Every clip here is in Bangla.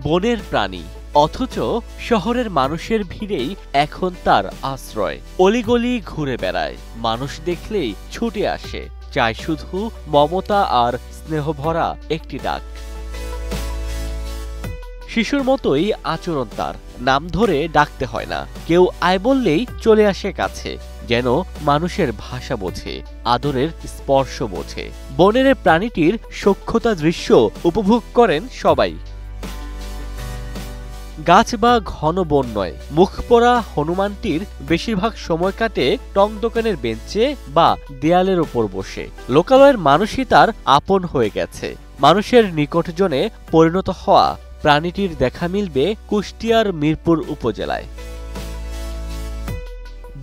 বনের প্রাণী, অথচ শহরের মানুষের ভিড়েই এখন তার আশ্রয়। অলিগলি ঘুরে বেড়ায়, মানুষ দেখলেই ছুটে আসে, চায় শুধু মমতা আর স্নেহভরা একটি ডাক। শিশুর মতোই আচরণ তার, নাম ধরে ডাকতে হয় না, কেউ আয় বললেই চলে আসে কাছে, যেন মানুষের ভাষা বোঝে, আদরের স্পর্শ বোঝে। বনের প্রাণীটির সূক্ষ্মতা দৃশ্য উপভোগ করেন সবাই। গাছ বা ঘন বন নয়, মুখ পড়া হনুমানটির বেশিরভাগ সময় কাটে টং দোকানের বেঞ্চে বা দেয়ালের ওপর বসে। লোকালয়ের মানুষই তার আপন হয়ে গেছে। মানুষের নিকটজনে পরিণত হওয়া প্রাণীটির দেখা মিলবে কুষ্টিয়ার মিরপুর উপজেলায়।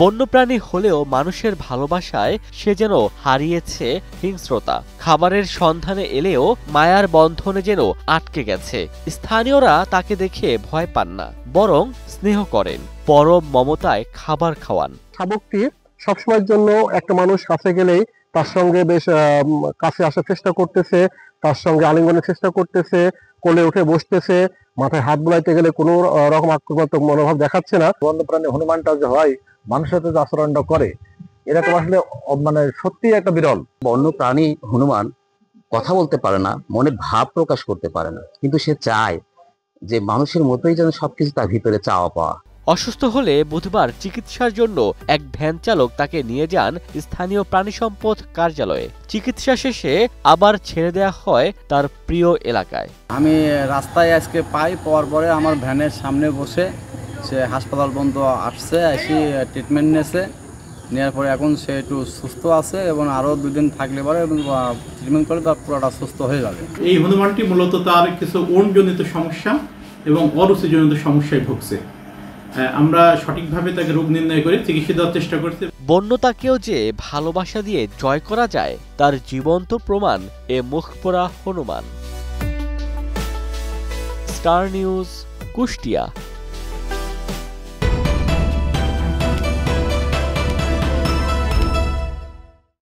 বন্যপ্রাণী হলেও মানুষের ভালোবাসায় সে যেন হারিয়েছে হিংস্রতা। খাবারের সন্ধানে এলেও মায়ার বন্ধনে যেন আটকে গেছে। স্থানীয়রা তাকে দেখে ভয় পান না, বরং স্নেহ করেন, পরম মমতায় খাবার খাওয়ান। শাবকটি সবসময়ের জন্য একটা মানুষ কাছে গেলেই তার সঙ্গে বেশ কাছে আসার চেষ্টা করতেছে, তার সঙ্গে আলিঙ্গনের চেষ্টা করতেছে, কোলে উঠে বসতেছে, মাথায় হাত বুলাইতে গেলে কোনো রকম আক্রমণাত্মক মনোভাব দেখাচ্ছে না। বন্যপ্রাণী হনুমানটা যে হয় মানুষের সাথে যে আচরণটা করে, এরকম আসলে মানে সত্যি একটা বিরল। বন্য প্রাণী হনুমান কথা বলতে পারে না, মনে ভাব প্রকাশ করতে পারে না, কিন্তু সে চায় যে মানুষের মতোই যেন সবকিছু তার ভিতরে চাওয়া পাওয়া। অসুস্থ হলে বুধবার চিকিৎসার জন্য এক ভ্যান চালক তাকে নিয়ে যান স্থানীয় প্রাণী সম্পদ কার্যালয়ে। চিকিৎসা শেষে আবার ছেড়ে দেওয়া হয় তার প্রিয় এলাকায়। আমি রাস্তায় আজকে পাওয়ার পরে আমার ভ্যানের সামনে বসে সে হাসপাতাল বন্ধ আসছে, এসে ট্রিটমেন্ট নিয়েছে, নেওয়ার পরে এখন সে একটু সুস্থ আছে এবং আরও 2 দিন থাকলে পরে ট্রিটমেন্ট করে তার পুরোটা সুস্থ হয়ে যাবে। এই হনুমানটি মূলত তার কিছু ওড়নজনিত সমস্যা এবং অরুচিজনিত সমস্যায় ভুগছে। আমরা সঠিকভাবে তাকে রোগ নির্ণয় করে চিকিৎসা দেওয়ার চেষ্টা করছি। বন্যতাকেও যে ভালোবাসা দিয়ে জয় করা যায় তার জীবন্ত প্রমাণ এ মুখপোড়া হনুমান। Star news, Kushtia.